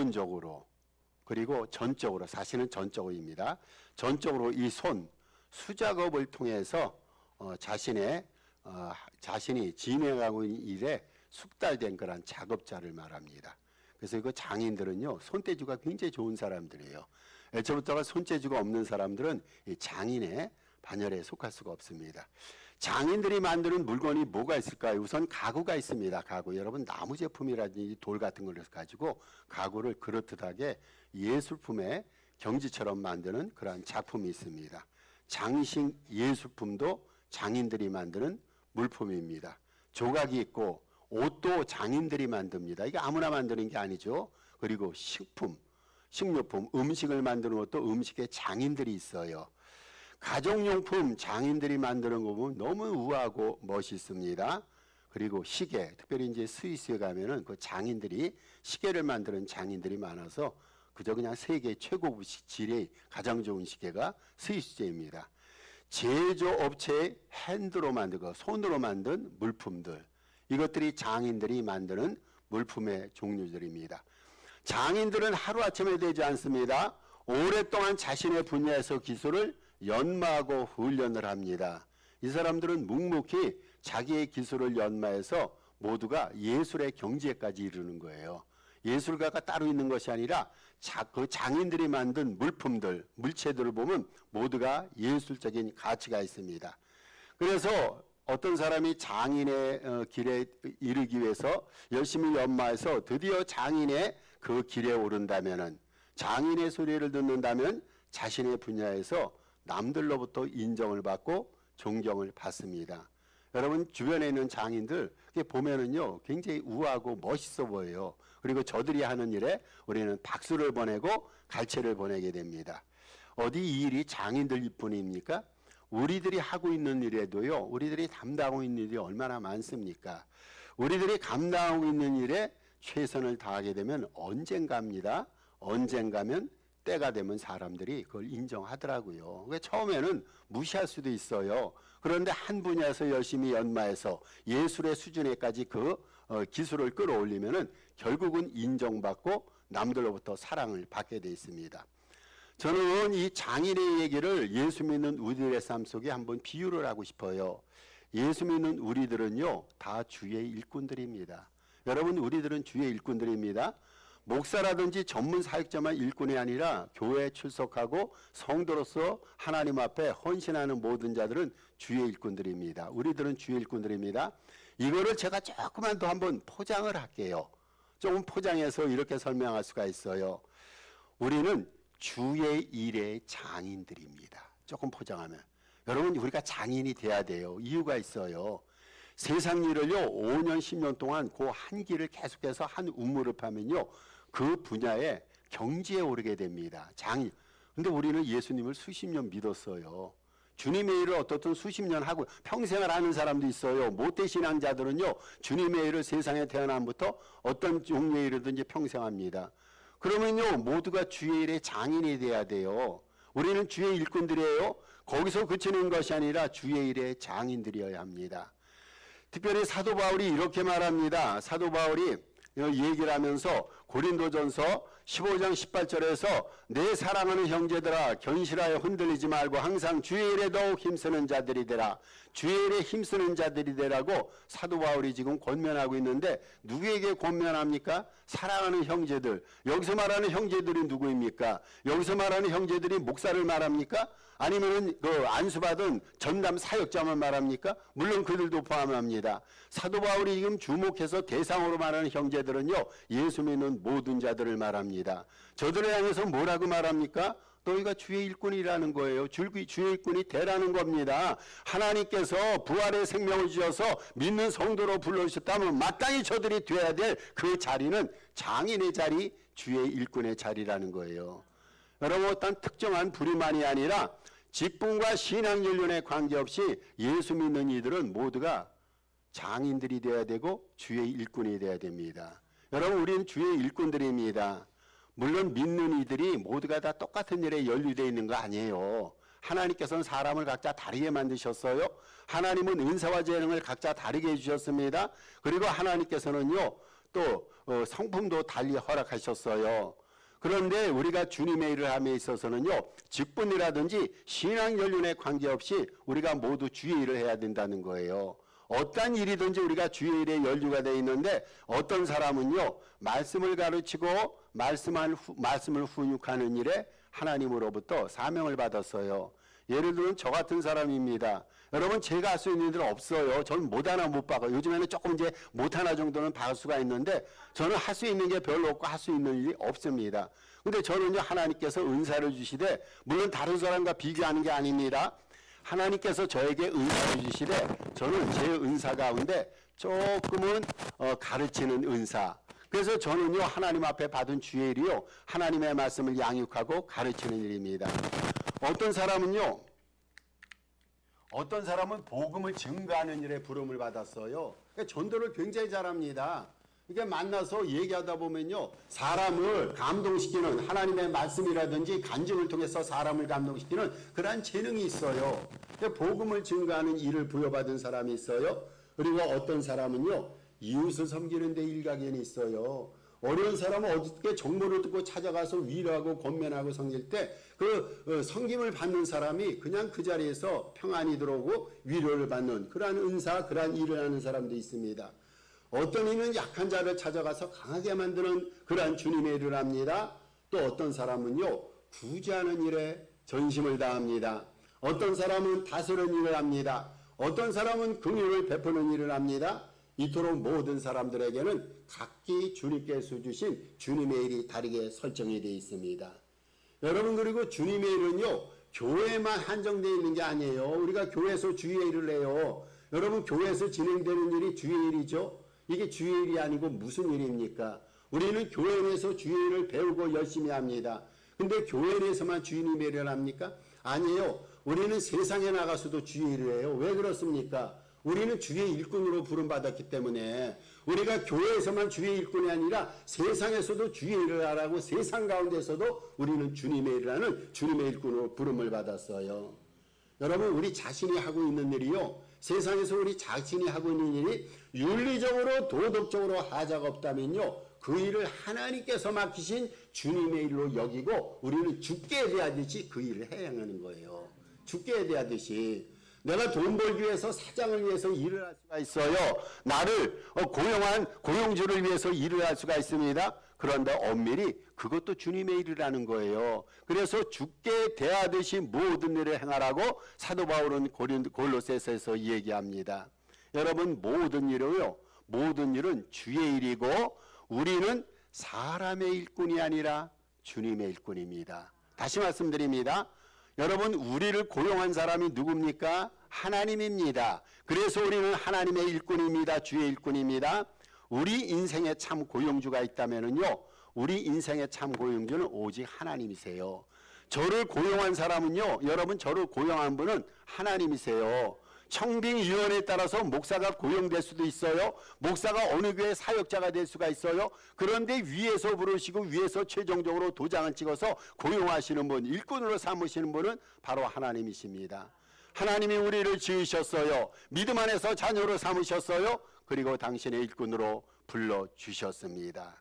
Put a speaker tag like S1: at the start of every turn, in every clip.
S1: 기본적으로 그리고 전적으로, 사실은 전적입니다. 전적으로 이 수작업을 통해서 자신이 진행하고 있는 일에 숙달된 그런 작업자를 말합니다. 그래서 이거 장인들은요, 손재주가 굉장히 좋은 사람들이에요. 애초부터가 손재주가 없는 사람들은 이 장인의 반열에 속할 수가 없습니다. 장인들이 만드는 물건이 뭐가 있을까요? 우선 가구가 있습니다. 가구. 여러분, 나무 제품이라든지 돌 같은 걸 가지고 가구를 그럴듯하게 예술품의 경지처럼 만드는 그러한 작품이 있습니다. 장식 예술품도 장인들이 만드는 물품입니다. 조각이 있고 옷도 장인들이 만듭니다. 이게 아무나 만드는 게 아니죠. 그리고 식료품, 음식을 만드는 것도 음식에 장인들이 있어요. 가정용품 장인들이 만드는 거 보면 너무 우아하고 멋있습니다. 그리고 시계, 특별히 이제 스위스에 가면은 그 장인들이 시계를 만드는 장인들이 많아서 그저 그냥 세계 최고 질의 가장 좋은 시계가 스위스제입니다. 제조업체의 핸드로 만들고 손으로 만든 물품들, 이것들이 장인들이 만드는 물품의 종류들입니다. 장인들은 하루아침에 되지 않습니다. 오랫동안 자신의 분야에서 기술을 연마하고 훈련을 합니다. 이 사람들은 묵묵히 자기의 기술을 연마해서 모두가 예술의 경지에까지 이르는 거예요. 예술가가 따로 있는 것이 아니라 그 장인들이 만든 물품들, 물체들을 보면 모두가 예술적인 가치가 있습니다. 그래서 어떤 사람이 장인의 길에 이르기 위해서 열심히 연마해서 드디어 장인의 그 길에 오른다면은, 장인의 소리를 듣는다면 자신의 분야에서 남들로부터 인정을 받고 존경을 받습니다. 여러분, 주변에 있는 장인들 보면은요, 굉장히 우아하고 멋있어 보여요. 그리고 저들이 하는 일에 우리는 박수를 보내고 갈채를 보내게 됩니다. 어디 이 일이 장인들 뿐입니까? 우리들이 하고 있는 일에도요, 우리들이 담당하고 있는 일이 얼마나 많습니까? 우리들이 감당하고 있는 일에 최선을 다하게 되면 언젠가면 때가 되면 사람들이 그걸 인정하더라고요. 처음에는 무시할 수도 있어요. 그런데 한 분야에서 열심히 연마해서 예술의 수준에까지 그 기술을 끌어올리면은 결국은 인정받고 남들로부터 사랑을 받게 돼 있습니다. 저는 이 장인의 얘기를 예수 믿는 우리들의 삶 속에 한번 비유를 하고 싶어요. 예수 믿는 우리들은요, 다 주의 일꾼들입니다. 여러분, 우리들은 주의 일꾼들입니다. 목사라든지 전문 사역자만 일꾼이 아니라 교회에 출석하고 성도로서 하나님 앞에 헌신하는 모든 자들은 주의 일꾼들입니다. 우리들은 주의 일꾼들입니다. 이거를 제가 조금만 더 한번 포장을 할게요. 조금 포장해서 이렇게 설명할 수가 있어요. 우리는 주의 일의 장인들입니다. 조금 포장하면. 여러분, 우리가 장인이 돼야 돼요. 이유가 있어요. 세상 일을요, 5년, 10년 동안 그 한 길을 계속해서 한 우물을 파면요, 그 분야에 경지에 오르게 됩니다. 장인. 근데 우리는 예수님을 수십 년 믿었어요. 주님의 일을 어떻든 수십 년 하고 평생을 하는 사람도 있어요. 모태 신앙자들은요, 주님의 일을 세상에 태어남부터 어떤 종류의 일이든지 평생 합니다. 그러면요, 모두가 주의 일의 장인이 돼야 돼요. 우리는 주의 일꾼들이에요. 거기서 그치는 것이 아니라 주의 일의 장인들이어야 합니다. 특별히 사도 바울이 이렇게 말합니다. 사도 바울이 얘기를 하면서 고린도전서 15장 18절에서 내 사랑하는 형제들아, 견실하여 흔들리지 말고 항상 주의 일에 더욱 힘쓰는 자들이 되라. 주의 일에 힘쓰는 자들이 되라고 사도 바울이 지금 권면하고 있는데, 누구에게 권면합니까? 사랑하는 형제들. 여기서 말하는 형제들이 누구입니까? 여기서 말하는 형제들이 목사를 말합니까? 아니면은 그 안수받은 전담 사역자만 말합니까? 물론 그들도 포함합니다. 사도 바울이 지금 주목해서 대상으로 말하는 형제들은요, 예수 믿는 모든 자들을 말합니다. 저들을 향해서 뭐라고 말합니까? 너희가 주의 일꾼이라는 거예요. 주의 일꾼이 되라는 겁니다. 하나님께서 부활의 생명을 주셔서 믿는 성도로 불러주셨다면 마땅히 저들이 돼야 될 그 자리는 장인의 자리, 주의 일꾼의 자리라는 거예요. 여러분, 어떤 특정한 부류만이 아니라 직분과 신앙연륜에 관계없이 예수 믿는 이들은 모두가 장인들이 되어야 되고 주의 일꾼이 되어야 됩니다. 여러분, 우리는 주의 일꾼들입니다. 물론 믿는 이들이 모두가 다 똑같은 일에 연루되어 있는 거 아니에요. 하나님께서는 사람을 각자 다르게 만드셨어요. 하나님은 은사와 재능을 각자 다르게 해주셨습니다. 그리고 하나님께서는요, 또 성품도 달리 허락하셨어요. 그런데 우리가 주님의 일을 함에 있어서는요, 직분이라든지 신앙 연륜에 관계없이 우리가 모두 주의 일을 해야 된다는 거예요. 어떤 일이든지 우리가 주의 일에 연루가 되어 있는데, 어떤 사람은요, 말씀을 가르치고 말씀을 훈육하는 일에 하나님으로부터 사명을 받았어요. 예를 들면 저 같은 사람입니다. 여러분, 제가 할 수 있는 일은 없어요. 저는 못 하나 못 박아요. 요즘에는 조금 이제 못 하나 정도는 박을 수가 있는데, 저는 할 수 있는 게 별로 없고 할 수 있는 일이 없습니다. 근데 저는요, 하나님께서 은사를 주시되, 물론 다른 사람과 비교하는 게 아닙니다. 하나님께서 저에게 은사를 주시되, 저는 제 은사 가운데 조금은 가르치는 은사. 그래서 저는요, 하나님 앞에 받은 주의 일이요, 하나님의 말씀을 양육하고 가르치는 일입니다. 어떤 사람은 복음을 증거하는 일에 부름을 받았어요. 그러니까 전도를 굉장히 잘합니다. 이게 만나서 얘기하다 보면요, 사람을 감동시키는 하나님의 말씀이라든지 간증을 통해서 사람을 감동시키는 그러한 재능이 있어요. 복음을 증거하는 일을 부여받은 사람이 있어요. 그리고 어떤 사람은요, 이웃을 섬기는 데 일가견이 있어요. 어려운 사람은 어떻게 정보를 듣고 찾아가서 위로하고 권면하고 섬길 때 그 섬김을 받는 사람이 그냥 그 자리에서 평안이 들어오고 위로를 받는 그러한 은사, 그러한 일을 하는 사람도 있습니다. 어떤 이는 약한 자를 찾아가서 강하게 만드는 그러한 주님의 일을 합니다. 또 어떤 사람은요, 구제하는 일에 전심을 다합니다. 어떤 사람은 다스리는 일을 합니다. 어떤 사람은 긍휼을 베푸는 일을 합니다. 이토록 모든 사람들에게는 각기 주님께서 주신 주님의 일이 다르게 설정이 되어 있습니다. 여러분, 그리고 주님의 일은요, 교회만 한정되어 있는 게 아니에요. 우리가 교회에서 주의 일을 해요. 여러분, 교회에서 진행되는 일이 주의 일이죠. 이게 주의 일이 아니고 무슨 일입니까? 우리는 교회 내에서 주의 일을 배우고 열심히 합니다. 근데 교회 내에서만 주님의 일을 합니까? 아니에요. 우리는 세상에 나가서도 주의 일을 해요. 왜 그렇습니까? 우리는 주의 일꾼으로 부름받았기 때문에 우리가 교회에서만 주의 일꾼이 아니라 세상에서도 주의 일을 하라고, 세상 가운데서도 우리는 주님의 일을 하는 주님의 일꾼으로 부름을 받았어요. 여러분, 우리 자신이 하고 있는 일이요, 세상에서 우리 자신이 하고 있는 일이 윤리적으로 도덕적으로 하자가 없다면요, 그 일을 하나님께서 맡기신 주님의 일로 여기고 우리는 주께 대하듯이 그 일을 행하는 거예요. 주께 대하듯이. 내가 돈 벌기 위해서, 사장을 위해서 일을 할 수가 있어요. 나를 고용한 고용주를 위해서 일을 할 수가 있습니다. 그런데 엄밀히 그것도 주님의 일이라는 거예요. 그래서 주께 대하듯이 모든 일을 행하라고 사도 바울은 골로새서에서 얘기합니다. 여러분, 모든 일은 주의 일이고 우리는 사람의 일꾼이 아니라 주님의 일꾼입니다. 다시 말씀드립니다. 여러분, 우리를 고용한 사람이 누굽니까? 하나님입니다. 그래서 우리는 하나님의 일꾼입니다. 주의 일꾼입니다. 우리 인생에 참 고용주가 있다면요, 우리 인생의 참 고용주는 오직 하나님이세요. 저를 고용한 사람은요, 여러분, 저를 고용한 분은 하나님이세요. 청빙위원회에 따라서 목사가 고용될 수도 있어요. 목사가 어느 교회 사역자가 될 수가 있어요. 그런데 위에서 부르시고 위에서 최종적으로 도장을 찍어서 고용하시는 분, 일꾼으로 삼으시는 분은 바로 하나님이십니다. 하나님이 우리를 지으셨어요. 믿음 안에서 자녀로 삼으셨어요. 그리고 당신의 일꾼으로 불러주셨습니다.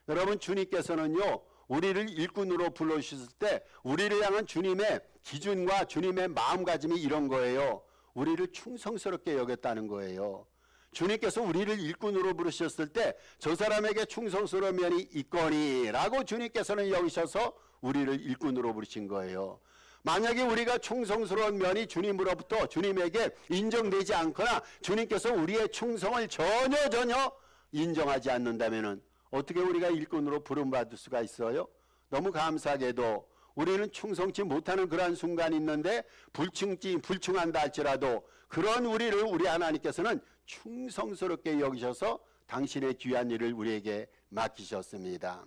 S1: 여러분, 주님께서는요, 우리를 일꾼으로 불러주셨을 때 우리를 향한 주님의 기준과 주님의 마음가짐이 이런 거예요. 우리를 충성스럽게 여겼다는 거예요. 주님께서 우리를 일꾼으로 부르셨을 때 저 사람에게 충성스러운 면이 있거니라고 주님께서는 여기셔서 우리를 일꾼으로 부르신 거예요. 만약에 우리가 충성스러운 면이 주님으로부터 주님에게 인정되지 않거나 주님께서 우리의 충성을 전혀 인정하지 않는다면 어떻게 우리가 일꾼으로 부름받을 수가 있어요? 너무 감사하게도 우리는 충성치 못하는 그러한 순간이 있는데 불충한다 할지라도 그런 우리를 우리 하나님께서는 충성스럽게 여기셔서 당신의 귀한 일을 우리에게 맡기셨습니다.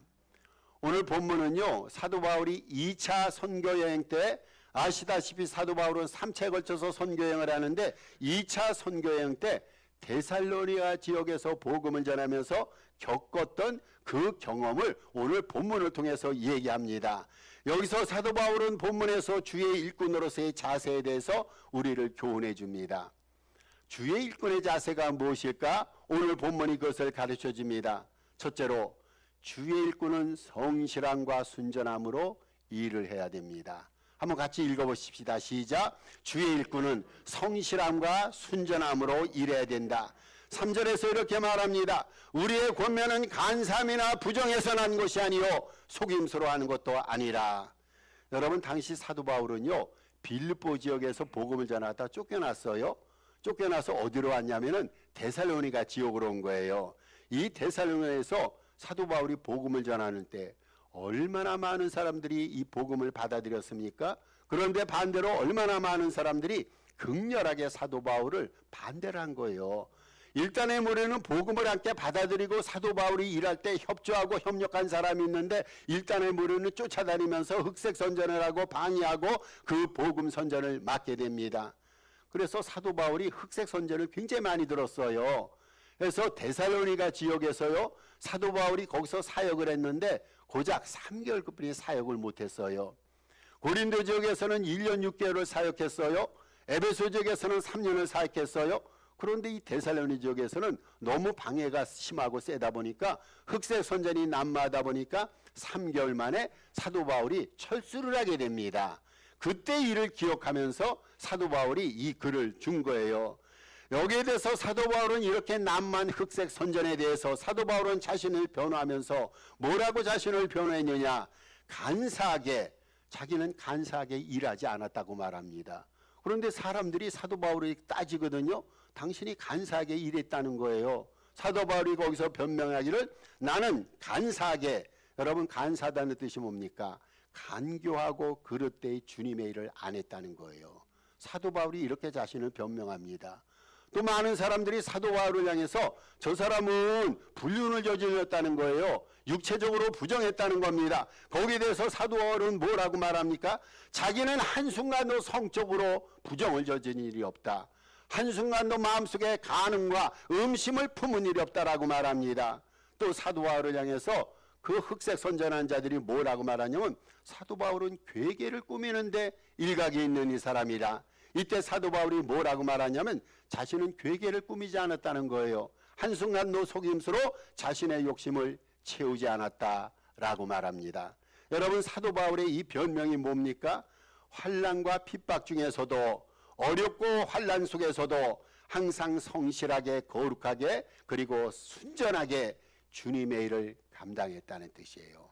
S1: 오늘 본문은요, 사도 바울이 2차 선교여행 때, 아시다시피 사도 바울은 3차에 걸쳐서 선교여행을 하는데 2차 선교여행 때 데살로니가 지역에서 복음을 전하면서 겪었던 그 경험을 오늘 본문을 통해서 얘기합니다. 여기서 사도 바울은 본문에서 주의 일꾼으로서의 자세에 대해서 우리를 교훈해 줍니다. 주의 일꾼의 자세가 무엇일까? 오늘 본문이 그것을 가르쳐 줍니다. 첫째로 주의 일꾼은 성실함과 순전함으로 일을 해야 됩니다. 한번 같이 읽어보십시다. 시작. 주의 일꾼은 성실함과 순전함으로 일해야 된다. 3절에서 이렇게 말합니다. 우리의 권면은 간사함이나 부정에서 난 것이 아니요 속임수로 하는 것도 아니라. 여러분, 당시 사도 바울은요 빌립보 지역에서 복음을 전하다 쫓겨났어요. 쫓겨나서 어디로 왔냐면은 데살로니가 지역으로 온 거예요. 이 데살로니가에서 사도 바울이 복음을 전하는 때 얼마나 많은 사람들이 이 복음을 받아들였습니까? 그런데 반대로 얼마나 많은 사람들이 극렬하게 사도 바울을 반대를 한 거예요. 일단의 무리는 복음을 함께 받아들이고 사도 바울이 일할 때 협조하고 협력한 사람이 있는데, 일단의 무리는 쫓아다니면서 흑색 선전을 하고 방해하고 그 복음 선전을 막게 됩니다. 그래서 사도 바울이 흑색 선전을 굉장히 많이 들었어요. 그래서 데살로니가 지역에서요 사도 바울이 거기서 사역을 했는데 고작 3개월뿐이 사역을 못했어요. 고린도 지역에서는 1년 6개월을 사역했어요. 에베소 지역에서는 3년을 사역했어요. 그런데 이 데살로니 지역에서는 너무 방해가 심하고 세다 보니까, 흑색 선전이 난무하다 보니까 3개월 만에 사도 바울이 철수를 하게 됩니다. 그때 일을 기억하면서 사도 바울이 이 글을 준 거예요. 여기에 대해서 사도 바울은 이렇게 난무한 흑색 선전에 대해서 사도 바울은 자신을 변호하면서 뭐라고 자신을 변호했느냐? 간사하게, 자기는 간사하게 일하지 않았다고 말합니다. 그런데 사람들이 사도 바울을 따지거든요. 당신이 간사하게 일했다는 거예요. 사도 바울이 거기서 변명하기를 나는 간사하게, 여러분 간사하다는 뜻이 뭡니까? 간교하고 그릇되이 주님의 일을 안 했다는 거예요. 사도 바울이 이렇게 자신을 변명합니다. 또 많은 사람들이 사도 바울을 향해서 저 사람은 불륜을 저질렀다는 거예요. 육체적으로 부정했다는 겁니다. 거기에 대해서 사도 바울은 뭐라고 말합니까? 자기는 한순간도 성적으로 부정을 저지른 일이 없다. 한순간도 마음속에 간음과 음심을 품은 일이 없다라고 말합니다. 또 사도 바울을 향해서 그 흑색 선전한 자들이 뭐라고 말하냐면 사도 바울은 괴계를 꾸미는데 일각이 있는 이 사람이라. 이때 사도 바울이 뭐라고 말하냐면 자신은 괴계를 꾸미지 않았다는 거예요. 한순간도 속임수로 자신의 욕심을 채우지 않았다라고 말합니다. 여러분, 사도 바울의 이 변명이 뭡니까? 환난과 핍박 중에서도, 어렵고 환난 속에서도 항상 성실하게 거룩하게 그리고 순전하게 주님의 일을 감당했다는 뜻이에요.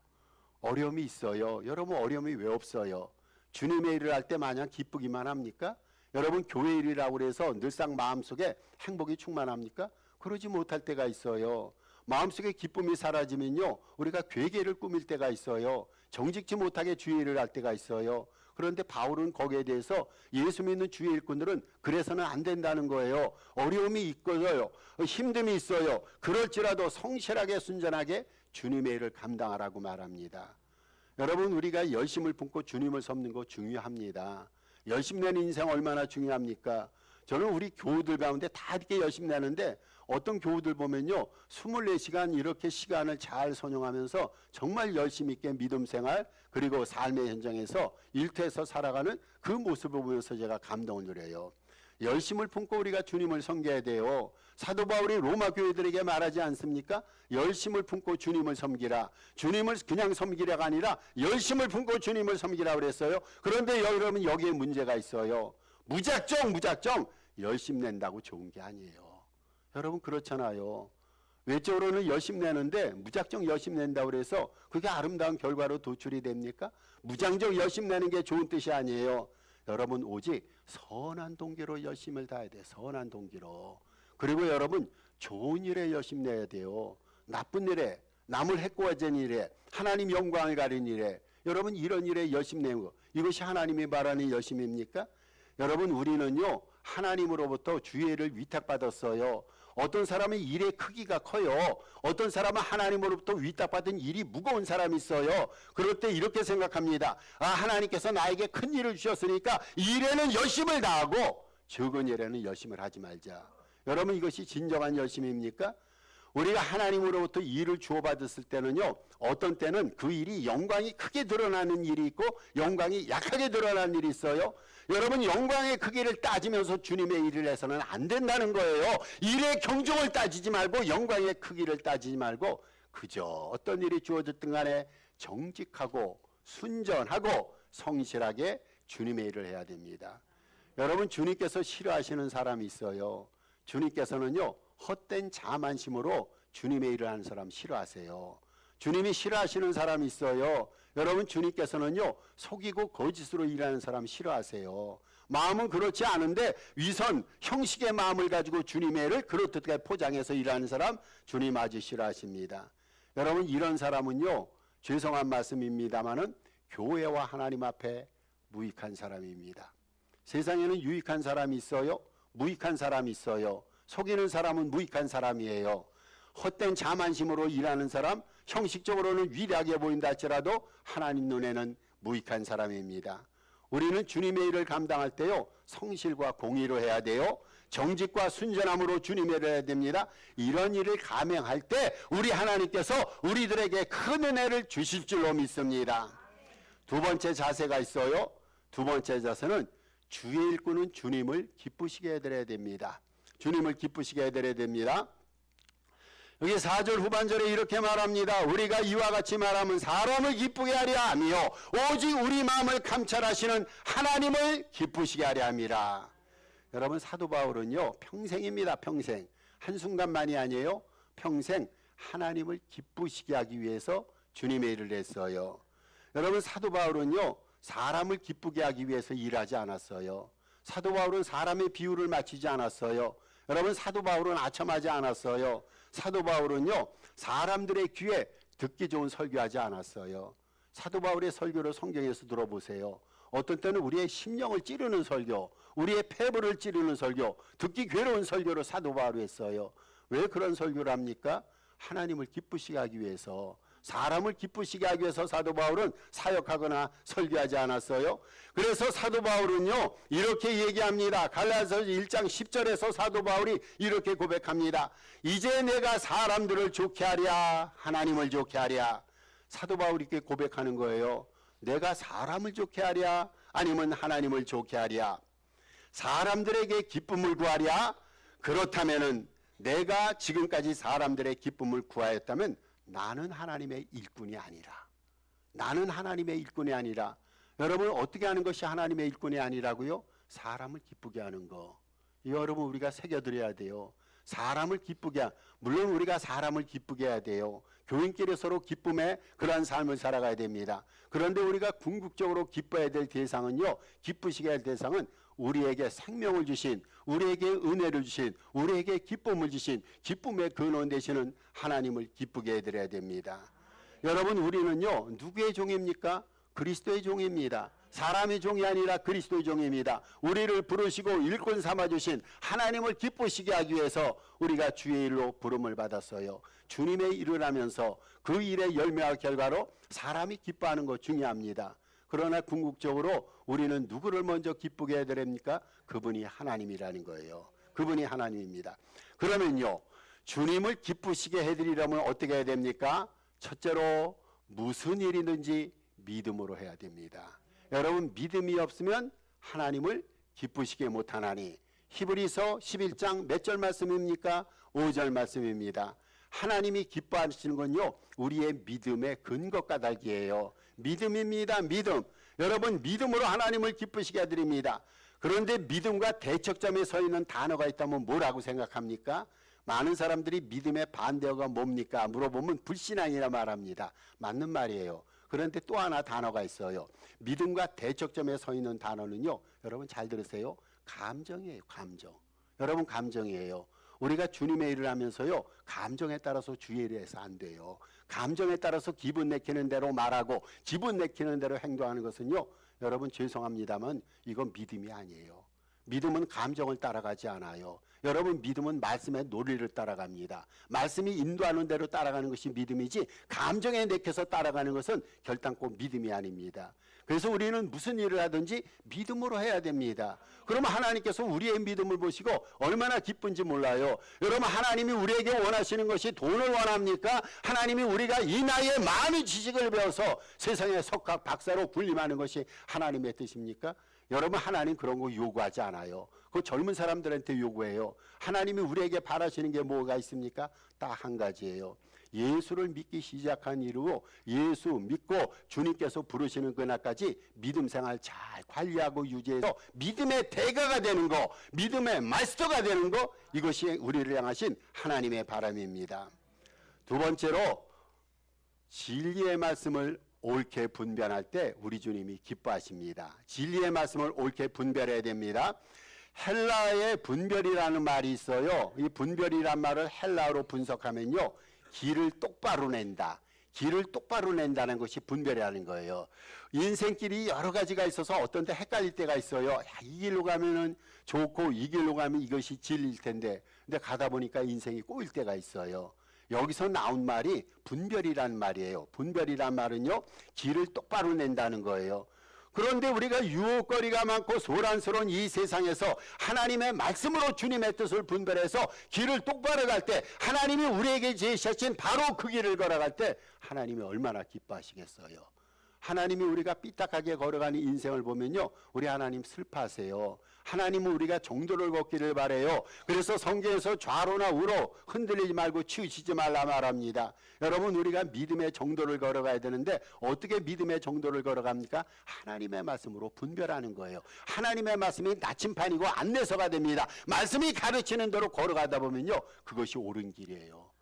S1: 어려움이 있어요. 여러분, 어려움이 왜 없어요? 주님의 일을 할 때 마냥 기쁘기만 합니까? 여러분, 교회 일이라고 해서 늘상 마음속에 행복이 충만합니까? 그러지 못할 때가 있어요. 마음속에 기쁨이 사라지면요 우리가 괴계를 꾸밀 때가 있어요. 정직지 못하게 주의 일을 할 때가 있어요. 그런데 바울은 거기에 대해서 예수 믿는 주의 일꾼들은 그래서는 안 된다는 거예요. 어려움이 있고요, 힘듦이 있어요. 그럴지라도 성실하게 순전하게 주님의 일을 감당하라고 말합니다. 여러분, 우리가 열심을 품고 주님을 섬는 거 중요합니다. 열심 내는 인생 얼마나 중요합니까? 저는 우리 교우들 가운데 다 이렇게 열심 내는데 어떤 교우들 보면요 24시간 이렇게 시간을 잘 선용하면서 정말 열심 있게 믿음 생활 그리고 삶의 현장에서 일터에서 살아가는 그 모습을 보면서 제가 감동을 누려요. 열심을 품고 우리가 주님을 섬겨야 돼요. 사도 바울이 로마 교회들에게 말하지 않습니까? 열심을 품고 주님을 섬기라. 주님을 그냥 섬기라가 아니라 열심을 품고 주님을 섬기라 그랬어요. 그런데 여러분, 여기에 문제가 있어요. 무작정 열심 낸다고 좋은 게 아니에요. 여러분, 그렇잖아요. 외적으로는 열심 내는데 무작정 열심 낸다고 그래서 그게 아름다운 결과로 도출이 됩니까? 무작정 열심 내는 게 좋은 뜻이 아니에요. 여러분, 오직 선한 동기로 열심을 다해야 돼요. 선한 동기로. 그리고 여러분, 좋은 일에 열심 내야 돼요. 나쁜 일에, 남을 해코하는 일에, 하나님 영광을 가리는 일에, 여러분 이런 일에 열심 내는 거, 이것이 하나님이 말하는 열심입니까? 여러분, 우리는요 하나님으로부터 주의를 위탁받았어요. 어떤 사람은 일의 크기가 커요. 어떤 사람은 하나님으로부터 위탁받은 일이 무거운 사람이 있어요. 그럴 때 이렇게 생각합니다. 아, 하나님께서 나에게 큰 일을 주셨으니까 일에는 열심을 다하고 적은 일에는 열심을 하지 말자. 여러분, 이것이 진정한 열심입니까? 우리가 하나님으로부터 일을 주어받았을 때는요 어떤 때는 그 일이 영광이 크게 드러나는 일이 있고 영광이 약하게 드러나는 일이 있어요. 여러분, 영광의 크기를 따지면서 주님의 일을 해서는 안 된다는 거예요. 일의 경중을 따지지 말고 영광의 크기를 따지지 말고 그저 어떤 일이 주어졌든 간에 정직하고 순전하고 성실하게 주님의 일을 해야 됩니다. 여러분, 주님께서 싫어하시는 사람이 있어요. 주님께서는요, 헛된 자만심으로 주님의 일을 하는 사람 싫어하세요. 주님이 싫어하시는 사람이 있어요. 여러분, 주님께서는요, 속이고 거짓으로 일하는 사람 싫어하세요. 마음은 그렇지 않은데 위선, 형식의 마음을 가지고 주님의 일을 그렇게 포장해서 일하는 사람 주님 아주 싫어하십니다. 여러분, 이런 사람은요, 죄송한 말씀입니다마는 교회와 하나님 앞에 무익한 사람입니다. 세상에는 유익한 사람이 있어요. 무익한 사람이 있어요. 속이는 사람은 무익한 사람이에요. 헛된 자만심으로 일하는 사람, 형식적으로는 위대하게 보인다 할지라도 하나님 눈에는 무익한 사람입니다. 우리는 주님의 일을 감당할 때요, 성실과 공의로 해야 돼요. 정직과 순전함으로 주님의 일을 해야 됩니다. 이런 일을 감행할 때 우리 하나님께서 우리들에게 큰 은혜를 주실 줄로 믿습니다. 두 번째 자세가 있어요. 두 번째 자세는 주의 일꾼은 주님을 기쁘시게 해드려야 됩니다. 주님을 기쁘시게 해드려야 됩니다. 여기 4절 후반절에 이렇게 말합니다. 우리가 이와 같이 말하면 사람을 기쁘게 하려 하며 오직 우리 마음을 감찰하시는 하나님을 기쁘시게 하려 함이라. 여러분, 사도 바울은요, 평생입니다. 평생. 한순간만이 아니에요. 평생 하나님을 기쁘시게 하기 위해서 주님의 일을 했어요. 여러분, 사도 바울은요, 사람을 기쁘게 하기 위해서 일하지 않았어요. 사도 바울은 사람의 비유를 맞추지 않았어요. 여러분, 사도 바울은 아첨하지 않았어요. 사도 바울은요, 사람들의 귀에 듣기 좋은 설교하지 않았어요. 사도 바울의 설교를 성경에서 들어보세요. 어떤 때는 우리의 심령을 찌르는 설교, 우리의 폐부를 찌르는 설교, 듣기 괴로운 설교를 사도 바울이 했어요. 왜 그런 설교를 합니까? 하나님을 기쁘시게 하기 위해서, 사람을 기쁘시게 하기 위해서 사도 바울은 사역하거나 설교하지 않았어요. 그래서 사도 바울은요, 이렇게 얘기합니다. 갈라디아서 1장 10절에서 사도 바울이 이렇게 고백합니다. 이제 내가 사람들을 좋게 하랴 하나님을 좋게 하랴. 사도 바울이 이렇게 고백하는 거예요. 내가 사람을 좋게 하랴 아니면 하나님을 좋게 하랴. 사람들에게 기쁨을 구하랴. 그렇다면은 내가 지금까지 사람들의 기쁨을 구하였다면 나는 하나님의 일꾼이 아니라, 나는 하나님의 일꾼이 아니라. 여러분, 어떻게 하는 것이 하나님의 일꾼이 아니라고요? 사람을 기쁘게 하는 거. 여러분, 우리가 새겨드려야 돼요. 사람을 기쁘게 물론 우리가 사람을 기쁘게 해야 돼요. 교인끼리 서로 기쁨의 그러한 삶을 살아가야 됩니다. 그런데 우리가 궁극적으로 기뻐해야 될 대상은요, 기쁘시게 할 대상은 우리에게 생명을 주신, 우리에게 은혜를 주신, 우리에게 기쁨을 주신, 기쁨의 근원 되시는 하나님을 기쁘게 해드려야 됩니다. 여러분, 우리는요, 누구의 종입니까? 그리스도의 종입니다. 사람의 종이 아니라 그리스도의 종입니다. 우리를 부르시고 일꾼 삼아주신 하나님을 기쁘시게 하기 위해서 우리가 주의 일로 부름을 받았어요. 주님의 일을 하면서 그 일의 열매와 결과로 사람이 기뻐하는 거 중요합니다. 그러나 궁극적으로 우리는 누구를 먼저 기쁘게 해야 됩니까? 그분이 하나님이라는 거예요. 그분이 하나님입니다. 그러면요, 주님을 기쁘시게 해드리려면 어떻게 해야 됩니까? 첫째로 무슨 일이든지 믿음으로 해야 됩니다. 여러분, 믿음이 없으면 하나님을 기쁘시게 못하나니. 히브리서 11장 몇 절 말씀입니까? 5절 말씀입니다. 하나님이 기뻐하시는 건요, 우리의 믿음의 근거 까닭이에요. 믿음입니다. 믿음. 여러분, 믿음으로 하나님을 기쁘시게 해드립니다. 그런데 믿음과 대척점에 서 있는 단어가 있다면 뭐라고 생각합니까? 많은 사람들이 믿음의 반대어가 뭡니까? 물어보면 불신앙이라 말합니다. 맞는 말이에요. 그런데 또 하나 단어가 있어요. 믿음과 대척점에 서 있는 단어는요, 여러분 잘 들으세요. 감정이에요. 감정. 여러분, 감정이에요. 우리가 주님의 일을 하면서요, 감정에 따라서 주의 일을 해서 안 돼요. 감정에 따라서 기분 내키는 대로 말하고 기분 내키는 대로 행동하는 것은요, 여러분 죄송합니다만 이건 믿음이 아니에요. 믿음은 감정을 따라가지 않아요. 여러분, 믿음은 말씀의 논리를 따라갑니다. 말씀이 인도하는 대로 따라가는 것이 믿음이지, 감정에 내켜서 따라가는 것은 결단코 믿음이 아닙니다. 그래서 우리는 무슨 일을 하든지 믿음으로 해야 됩니다. 그러면 하나님께서 우리의 믿음을 보시고 얼마나 기쁜지 몰라요. 여러분, 하나님이 우리에게 원하시는 것이 돈을 원합니까? 하나님이 우리가 이 나이에 많은 지식을 배워서 세상의 석학 박사로 군림하는 것이 하나님의 뜻입니까? 여러분, 하나님 그런 거 요구하지 않아요. 그 젊은 사람들한테 요구해요. 하나님이 우리에게 바라시는 게 뭐가 있습니까? 딱 한 가지예요. 예수를 믿기 시작한 이후로 예수 믿고 주님께서 부르시는 그날까지 믿음 생활 잘 관리하고 유지해서 믿음의 대가가 되는 거, 믿음의 마스터가 되는 거, 이것이 우리를 향하신 하나님의 바람입니다. 두 번째로 진리의 말씀을 옳게 분별할 때 우리 주님이 기뻐하십니다. 진리의 말씀을 옳게 분별해야 됩니다. 헬라의 분별이라는 말이 있어요. 이 분별이란 말을 헬라어로 분석하면요, 길을 똑바로 낸다. 길을 똑바로 낸다는 것이 분별이라는 거예요. 인생길이 여러 가지가 있어서 어떤 때 헷갈릴 때가 있어요. 야, 이 길로 가면은 좋고 이 길로 가면 이것이 진리일 텐데, 근데 가다 보니까 인생이 꼬일 때가 있어요. 여기서 나온 말이 분별이란 말이에요. 분별이란 말은요, 길을 똑바로 낸다는 거예요. 그런데 우리가 유혹거리가 많고 소란스러운 이 세상에서 하나님의 말씀으로 주님의 뜻을 분별해서 길을 똑바로 갈 때, 하나님이 우리에게 제시하신 바로 그 길을 걸어갈 때 하나님이 얼마나 기뻐하시겠어요. 하나님이 우리가 삐딱하게 걸어가는 인생을 보면요, 우리 하나님 슬퍼하세요. 하나님은 우리가 정도를 걷기를 바래요. 그래서 성경에서 좌로나 우로 흔들리지 말고 치우치지 말라 말합니다. 여러분, 우리가 믿음의 정도를 걸어가야 되는데 어떻게 믿음의 정도를 걸어갑니까? 하나님의 말씀으로 분별하는 거예요. 하나님의 말씀이 나침판이고 안내서가 됩니다. 말씀이 가르치는 대로 걸어가다 보면요, 그것이 옳은 길이에요.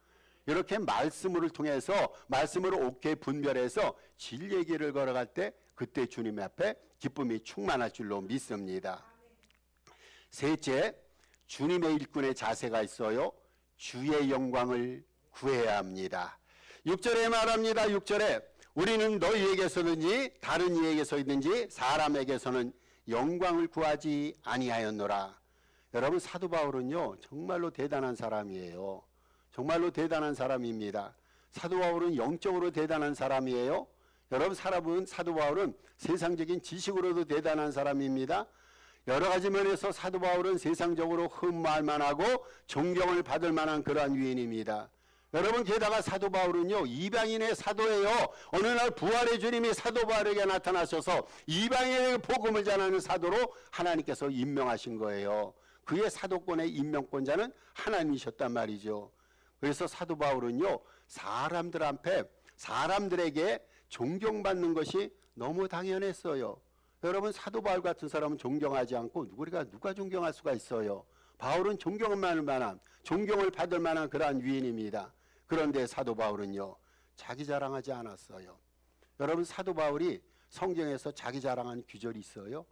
S1: 이렇게 말씀을 통해서 말씀을 옳게 분별해서 진리의 길을 걸어갈 때 그때 주님 앞에 기쁨이 충만할 줄로 믿습니다. 셋째, 주님의 일꾼의 자세가 있어요. 주의 영광을 구해야 합니다. 6절에 말합니다. 6절에 우리는 너희에게서든지 다른 이에게서든지 사람에게서는 영광을 구하지 아니하였노라. 여러분, 사도 바울은요, 정말로 대단한 사람이에요. 정말로 대단한 사람입니다. 사도 바울은 영적으로 대단한 사람이에요. 여러분, 사도 바울은 세상적인 지식으로도 대단한 사람입니다. 여러 가지 면에서 사도 바울은 세상적으로 흠모할 만하고 존경을 받을 만한 그러한 위인입니다. 여러분, 게다가 사도 바울은요, 이방인의 사도예요. 어느 날 부활의 주님이 사도 바울에게 나타나셔서 이방인에게 복음을 전하는 사도로 하나님께서 임명하신 거예요. 그의 사도권의 임명권자는 하나님이셨단 말이죠. 그래서 사도 바울은요, 사람들 앞에 사람들에게 존경받는 것이 너무 당연했어요. 여러분, 사도 바울 같은 사람은 존경하지 않고 우리가 누가 존경할 수가 있어요. 바울은 존경을 받을 만한 그러한 위인입니다. 그런데 사도 바울은요, 자기 자랑하지 않았어요. 여러분, 사도 바울이 성경에서 자기 자랑하는 구절이 있어요.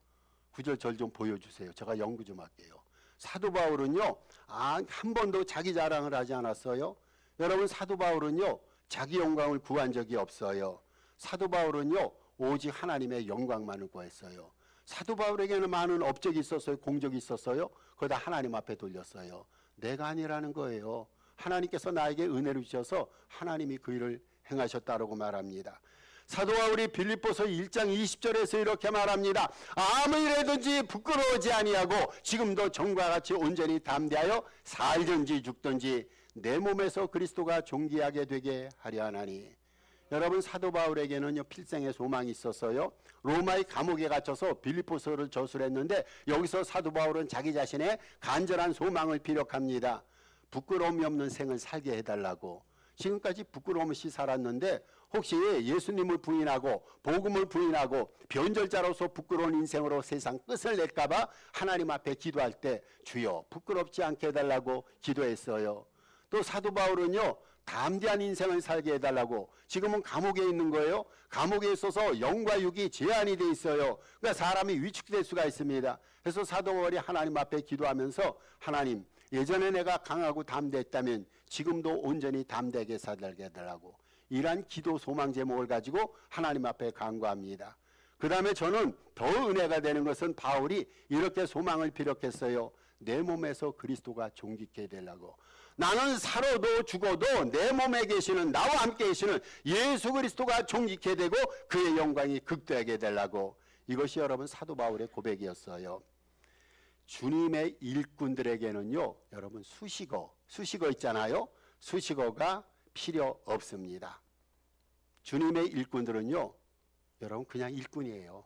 S1: 구절 절 좀 보여주세요. 제가 연구 좀 할게요. 사도 바울은요, 한 번도 자기 자랑을 하지 않았어요. 여러분, 사도 바울은요, 자기 영광을 구한 적이 없어요. 사도 바울은요, 오직 하나님의 영광만을 구했어요. 사도 바울에게는 많은 업적이 있었어요. 공적이 있었어요. 그거 다 하나님 앞에 돌렸어요. 내가 아니라는 거예요. 하나님께서 나에게 은혜를 주셔서 하나님이 그 일을 행하셨다라고 말합니다. 사도 바울이 빌립보서 1장 20절에서 이렇게 말합니다. 아무 일에든지 부끄러워하지 아니하고 지금도 전과 같이 온전히 담대하여 살든지 죽든지 내 몸에서 그리스도가 존귀하게 되게 하려 하나니. 여러분, 사도 바울에게는요, 필생의 소망이 있었어요. 로마의 감옥에 갇혀서 빌립보서를 저술했는데 여기서 사도 바울은 자기 자신의 간절한 소망을 피력합니다. 부끄러움이 없는 생을 살게 해달라고. 지금까지 부끄러움 없이 살았는데 혹시 예수님을 부인하고 복음을 부인하고 변절자로서 부끄러운 인생으로 세상 끝을 낼까 봐 하나님 앞에 기도할 때 주여 부끄럽지 않게 해달라고 기도했어요. 또 사도 바울은요, 담대한 인생을 살게 해달라고. 지금은 감옥에 있는 거예요. 감옥에 있어서 영과 육이 제한이 돼 있어요. 그러니까 사람이 위축될 수가 있습니다. 그래서 사도 바울이 하나님 앞에 기도하면서 하나님, 예전에 내가 강하고 담대했다면 지금도 온전히 담대하게 살게 해달라고. 이러한 기도 소망 제목을 가지고 하나님 앞에 간구합니다. 그 다음에 저는 더 은혜가 되는 것은 바울이 이렇게 소망을 피력했어요. 내 몸에서 그리스도가 존귀케 되려고. 나는 살아도 죽어도 내 몸에 계시는, 나와 함께 계시는 예수 그리스도가 존귀케 되고 그의 영광이 극대하게 되려고. 이것이 여러분 사도 바울의 고백이었어요. 주님의 일꾼들에게는요, 여러분 수식어 있잖아요. 수식어가 필요 없습니다. 주님의 일꾼들은요, 여러분 그냥 일꾼이에요.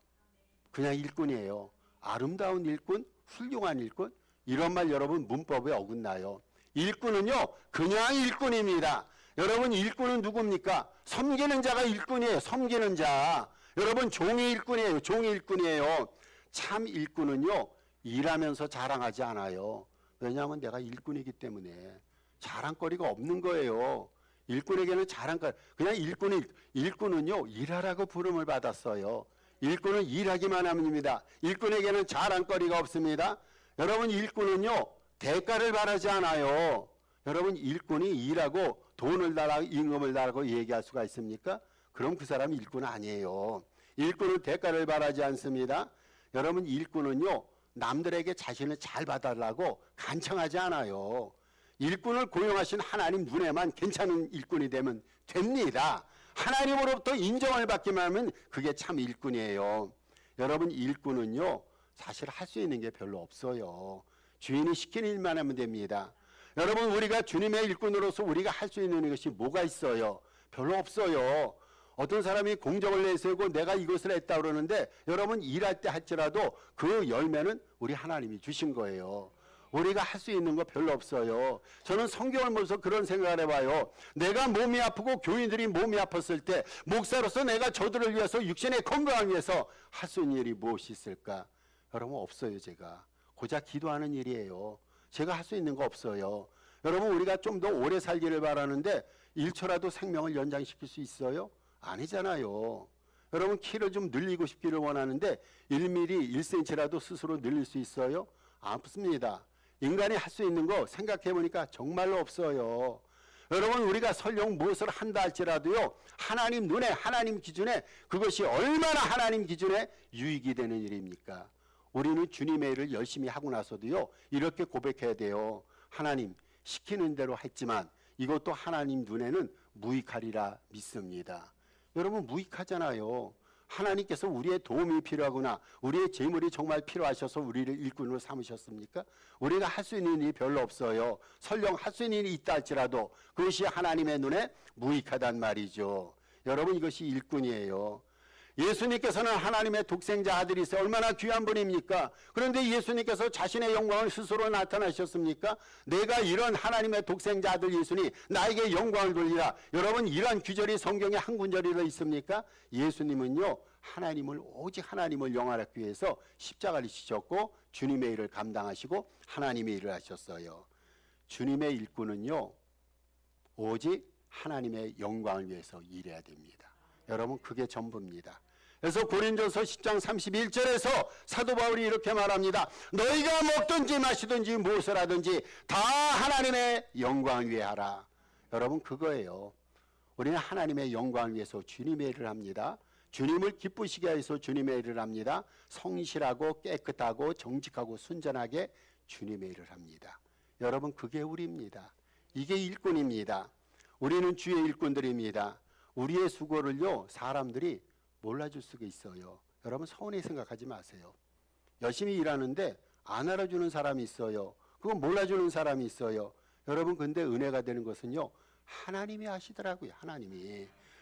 S1: 그냥 일꾼이에요. 아름다운 일꾼, 훌륭한 일꾼, 이런 말 여러분 문법에 어긋나요. 일꾼은요, 그냥 일꾼입니다. 여러분 일꾼은 누굽니까? 섬기는 자가 일꾼이에요. 섬기는 자. 여러분 종이 일꾼이에요. 종이 일꾼이에요. 참 일꾼은요 일하면서 자랑하지 않아요. 왜냐하면 내가 일꾼이기 때문에 자랑거리가 없는 거예요. 일꾼에게는 자랑거리, 그냥 일꾼은요 일하라고 부름을 받았어요. 일꾼은 일하기만 합니다. 일꾼에게는 자랑거리가 없습니다. 여러분 일꾼은요 대가를 바라지 않아요. 여러분 일꾼이 일하고 돈을 달라고 임금을 달라고 얘기할 수가 있습니까? 그럼 그 사람이 일꾼 아니에요. 일꾼은 대가를 바라지 않습니다. 여러분 일꾼은요 남들에게 자신을 잘 봐달라고 간청하지 않아요. 일꾼을 고용하신 하나님 눈에만 괜찮은 일꾼이 되면 됩니다. 하나님으로부터 인정을 받기만 하면 그게 참 일꾼이에요. 여러분 일꾼은요 사실 할 수 있는 게 별로 없어요. 주인이 시키는 일만 하면 됩니다. 여러분 우리가 주님의 일꾼으로서 우리가 할 수 있는 것이 뭐가 있어요? 별로 없어요. 어떤 사람이 공적을 내세우고 내가 이것을 했다 그러는데 여러분 일할 때 할지라도 그 열매는 우리 하나님이 주신 거예요. 우리가 할 수 있는 거 별로 없어요. 저는 성경을 보면서 그런 생각을 해봐요. 내가 몸이 아프고 교인들이 몸이 아팠을 때 목사로서 내가 저들을 위해서 육신의 건강을 위해서 할 수 있는 일이 무엇이 있을까? 여러분 없어요. 제가 고작 기도하는 일이에요. 제가 할 수 있는 거 없어요. 여러분 우리가 좀 더 오래 살기를 바라는데 1초라도 생명을 연장시킬 수 있어요? 아니잖아요. 여러분 키를 좀 늘리고 싶기를 원하는데 1mm, 1cm라도 스스로 늘릴 수 있어요? 없습니다. 인간이 할 수 있는 거 생각해 보니까 정말로 없어요. 여러분 우리가 설령 무엇을 한다 할지라도요 하나님 눈에 하나님 기준에 그것이 얼마나 하나님 기준에 유익이 되는 일입니까? 우리는 주님의 일을 열심히 하고 나서도요 이렇게 고백해야 돼요. 하나님 시키는 대로 했지만 이것도 하나님 눈에는 무익하리라 믿습니다. 여러분 무익하잖아요. 하나님께서 우리의 도움이 필요하구나, 우리의 재물이 정말 필요하셔서 우리를 일꾼으로 삼으셨습니까? 우리가 할 수 있는 일이 별로 없어요. 설령 할 수 있는 일이 있다 할지라도 그것이 하나님의 눈에 무익하단 말이죠. 여러분 이것이 일꾼이에요. 예수님께서는 하나님의 독생자 아들이세요. 얼마나 귀한 분입니까? 그런데 예수님께서 자신의 영광을 스스로 나타나셨습니까? 내가 이런 하나님의 독생자 아들 예수니 나에게 영광을 돌리라. 여러분 이런 규절이 성경에 한 군절이 더 있습니까? 예수님은요 하나님을 오직 하나님을 영화롭기 위해서 십자가를 지셨고 주님의 일을 감당하시고 하나님의 일을 하셨어요. 주님의 일꾼은요 오직 하나님의 영광을 위해서 일해야 됩니다. 여러분 그게 전부입니다. 그래서 고린도서 10장 31절에서 사도 바울이 이렇게 말합니다. 너희가 먹든지 마시든지 무엇을 하든지 다 하나님의 영광을 위해 하라. 여러분 그거예요. 우리는 하나님의 영광을 위해서 주님의 일을 합니다. 주님을 기쁘시게 해서 주님의 일을 합니다. 성실하고 깨끗하고 정직하고 순전하게 주님의 일을 합니다. 여러분 그게 우리입니다. 이게 일꾼입니다. 우리는 주의 일꾼들입니다. 우리의 수고를요 사람들이 몰라줄 수가 있어요. 여러분 서운히 생각하지 마세요. 열심히 일하는데 안 알아주는 사람이 있어요. 그건 몰라주는 사람이 있어요. 여러분 근데 은혜가 되는 것은요 하나님이 하시더라고요.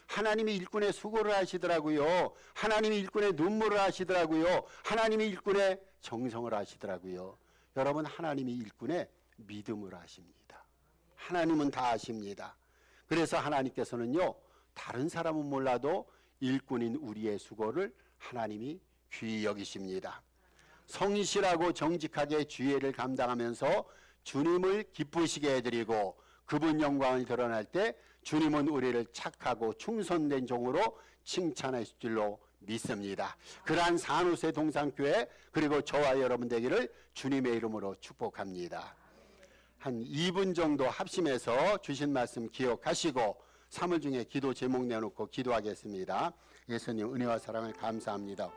S1: 하나님이 일꾼의 수고를 하시더라고요. 하나님이 일꾼의 눈물을 하시더라고요. 하나님이 일꾼의 정성을 하시더라고요. 여러분 하나님이 일꾼의 믿음을 하십니다. 하나님은 다 아십니다. 그래서 하나님께서는요 다른 사람은 몰라도 일꾼인 우리의 수고를 하나님이 귀히 여기십니다. 성실하고 정직하게 주의 일을 감당하면서 주님을 기쁘시게 해드리고 그분 영광을 드러날 때 주님은 우리를 착하고 충성된 종으로 칭찬하실 줄로 믿습니다. 그러한 산호세 동산교회 그리고 저와 여러분 되기를 주님의 이름으로 축복합니다. 한 2분 정도 합심해서 주신 말씀 기억하시고 3월 중에 기도 제목 내놓고 기도하겠습니다. 예수님 은혜와 사랑을 감사합니다.